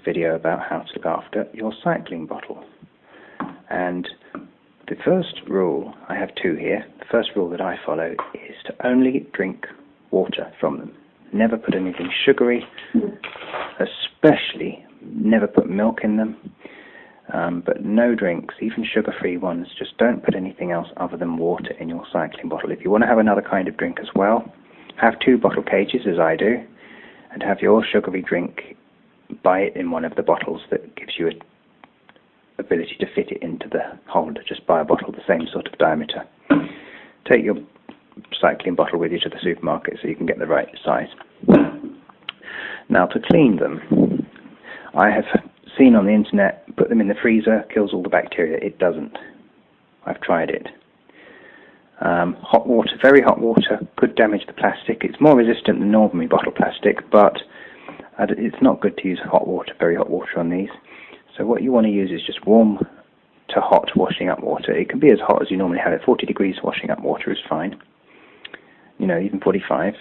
video about how to look after your cycling bottle. And the first rule, I have two here, the first rule that I follow is to only drink water from them. Never put anything sugary, especially never put milk in them, but no drinks, even sugar-free ones. Just don't put anything else other than water in your cycling bottle. If you want to have another kind of drink as well, have two bottle cages, as I do, and have your sugary drink, buy it in one of the bottles that gives you an ability to fit it into the holder. Just buy a bottle the same sort of diameter. Take your cycling bottle with you to the supermarket so you can get the right size. Now, to clean them, I have seen on the internet, put them in the freezer, kills all the bacteria. It doesn't. I've tried it. Hot water, very hot water, could damage the plastic. It's more resistant than ordinary bottle plastic, but it's not good to use hot water, very hot water on these. So what you want to use is just warm to hot washing up water. It can be as hot as you normally have it. 40 degrees washing up water is fine. You know, even 45.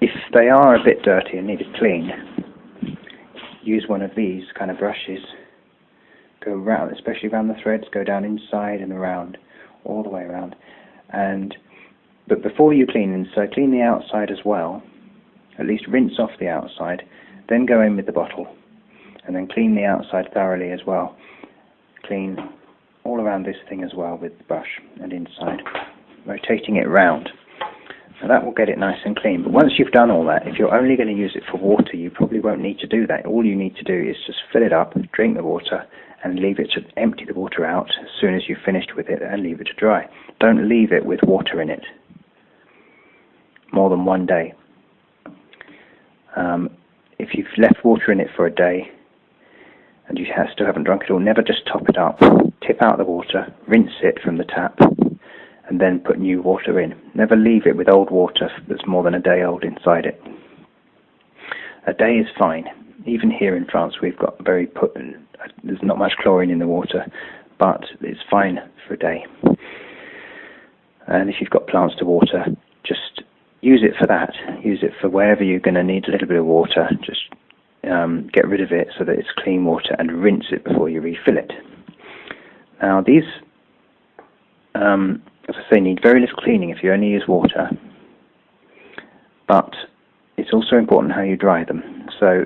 If they are a bit dirty and need it clean, use one of these kind of brushes. Go around, especially around the threads, go down inside and around, all the way around. But before you clean inside, clean the outside as well. At least rinse off the outside, then go in with the bottle, and then clean the outside thoroughly as well. Clean all around this thing as well with the brush and inside, rotating it round. Now that will get it nice and clean. But once you've done all that, if you're only going to use it for water, you probably won't need to do that. All you need to do is just fill it up, drink the water, and leave it to empty the water out as soon as you've finished with it, and leave it to dry. Don't leave it with water in it more than one day. If you've left water in it for a day and you still haven't drunk it all, never just top it up. Tip out the water, rinse it from the tap, and then put new water in. Never leave it with old water that's more than a day old inside it. A day is fine. Even here in France, we've got there's not much chlorine in the water, but it's fine for a day. And if you've got plants to water, just use it for that. Use it for wherever you're going to need a little bit of water. Just get rid of it so that it's clean water, and rinse it before you refill it. Now these, as I say, need very little cleaning if you only use water, but it's also important how you dry them. So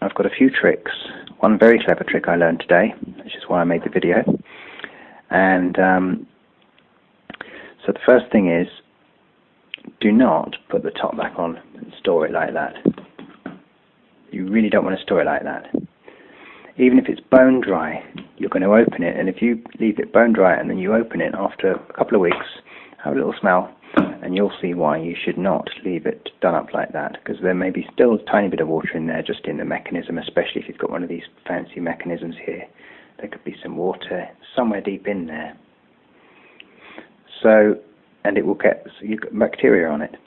I've got a few tricks. One very clever trick I learned today, which is why I made the video. And so the first thing is, do not put the top back on and store it like that. You really don't want to store it like that. Even if it's bone dry, you're going to open it, and if you leave it bone dry and then you open it after a couple of weeks, have a little smell, and you'll see why you should not leave it done up like that, because there may be still a tiny bit of water in there, just in the mechanism, especially if you've got one of these fancy mechanisms here. There could be some water somewhere deep in there. So, and it will get, so you've got bacteria on it.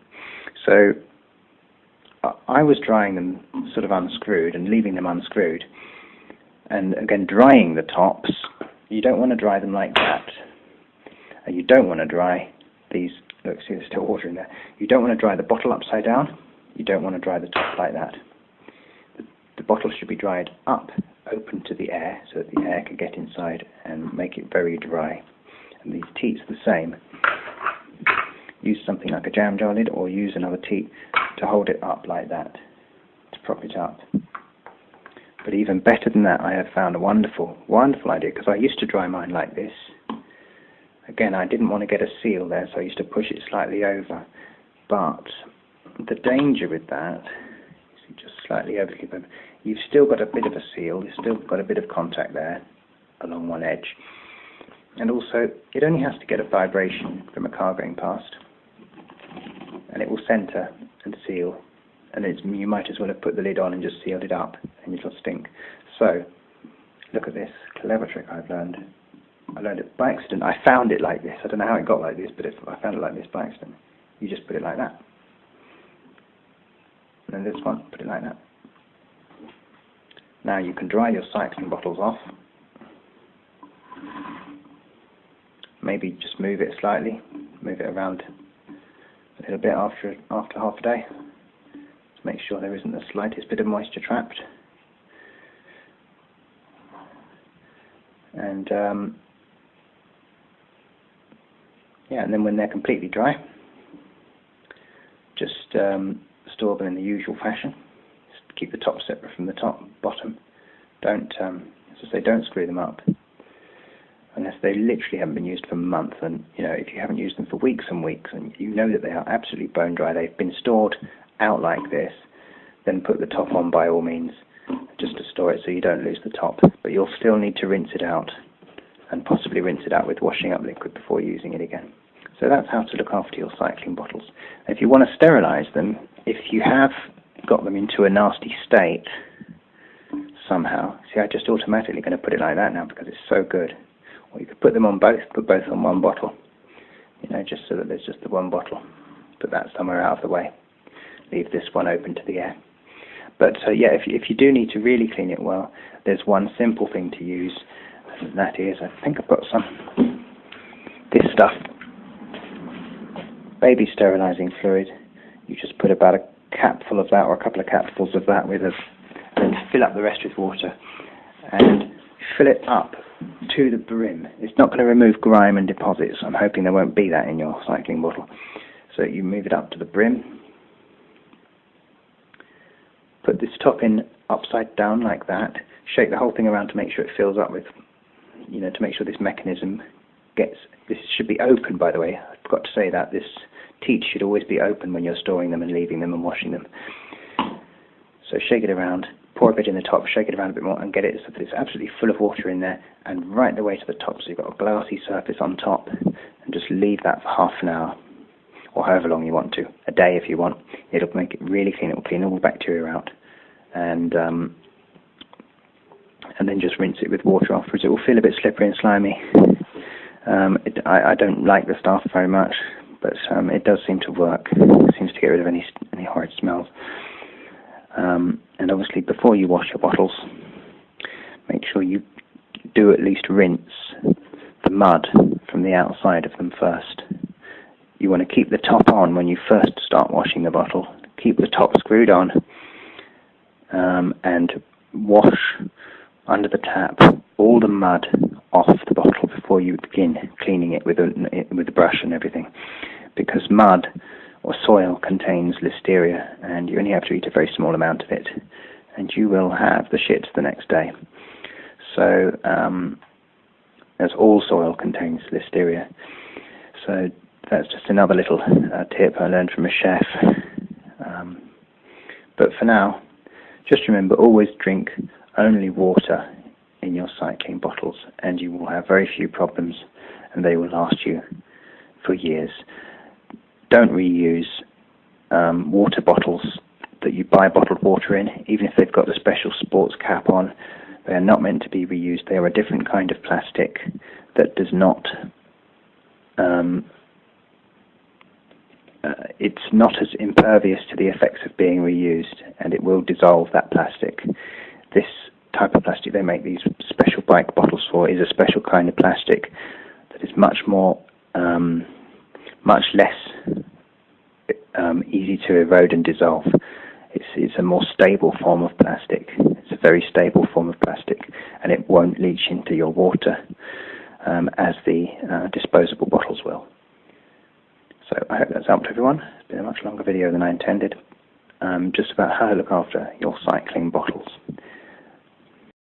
So I was drying them sort of unscrewed and leaving them unscrewed. And again, drying the tops, you don't want to dry them like that. And you don't want to dry these, look, see there's still water in there. You don't want to dry the bottle upside down. You don't want to dry the top like that. The bottle should be dried up, open to the air, so that the air can get inside and make it very dry. And these teats the same. Use something like a jam jar lid, or use another teat to hold it up like that, to prop it up. But even better than that, I have found a wonderful, wonderful idea, because I used to dry mine like this. Again, I didn't want to get a seal there, so I used to push it slightly over. But the danger with that, see, just slightly over, you've still got a bit of a seal, you've still got a bit of contact there along one edge. And also, it only has to get a vibration from a car going past, and it will center and seal. And you might as well have put the lid on and just sealed it up, and it'll stink. So, look at this clever trick I've learned. I learned it by accident. I found it like this. I don't know how it got like this, but I found it like this by accident. You just put it like that. And then this one, put it like that. Now you can dry your cycling bottles off. Maybe just move it slightly, move it around a little bit after half a day. to make sure there isn't the slightest bit of moisture trapped. And yeah, and then when they're completely dry, just store them in the usual fashion. Just keep the top separate from the bottom. Don't, as I say, don't screw them up unless they literally haven't been used for months. And if you haven't used them for weeks and weeks, and you know that they are absolutely bone dry, they've been stored out like this, then put the top on by all means, just to store it so you don't lose the top. But you'll still need to rinse it out, and possibly rinse it out with washing up liquid before using it again. So that's how to look after your cycling bottles. If you want to sterilize them, if you have got them into a nasty state somehow, see, I'm just automatically going to put it like that now because it's so good. Or you could put them on both, put both on one bottle, just so that there's just the one bottle. Put that somewhere out of the way. Leave this one open to the air. But yeah, if you do need to really clean it well, there's one simple thing to use, and that is, I think I've got this stuff, baby sterilizing fluid. You just put about a capful of that, or a couple of capfuls of that and then fill up the rest with water, and fill it up to the brim. It's not going to remove grime and deposits. I'm hoping there won't be that in your cycling bottle. So you move it up to the brim, put this top in upside down like that, shake the whole thing around to make sure it fills up with, to make sure this mechanism this should be open, by the way. I forgot to say that. This teat should always be open when you're storing them and leaving them and washing them. So shake it around, pour a bit in the top, shake it around a bit more, and get it so that it's absolutely full of water in there, and right the way to the top, so you've got a glassy surface on top, and just leave that for half an hour, or however long you want to, a day if you want. It'll make it really clean. It will clean all the bacteria out, and then just rinse it with water afterwards. It will feel a bit slippery and slimy. I don't like the stuff very much, but it does seem to work. It seems to get rid of any horrid smells. And obviously, before you wash your bottles, make sure you do at least rinse the mud from the outside of them first. You want to keep the top on when you first start washing the bottle. Keep the top screwed on, and wash under the tap all the mud off the bottle before you begin cleaning it with a brush and everything, because mud or soil contains listeria, and you only have to eat a very small amount of it, and you will have the shits the next day. So, as all soil contains listeria. So that's just another little tip I learned from a chef. But for now, just remember, always drink only water in your cycling bottles, and you will have very few problems, and they will last you for years. Don't reuse water bottles that you buy bottled water in, even if they've got the special sports cap on. They are not meant to be reused. They are a different kind of plastic that does not, it's not as impervious to the effects of being reused, and it will dissolve that plastic. This type of plastic they make these special bike bottles for is a special kind of plastic that is much more, much less easy to erode and dissolve. It's a more stable form of plastic. It's a very stable form of plastic, and it won't leach into your water as the disposable bottles will. So I hope that's helped everyone. It's been a much longer video than I intended, just about how to look after your cycling bottles.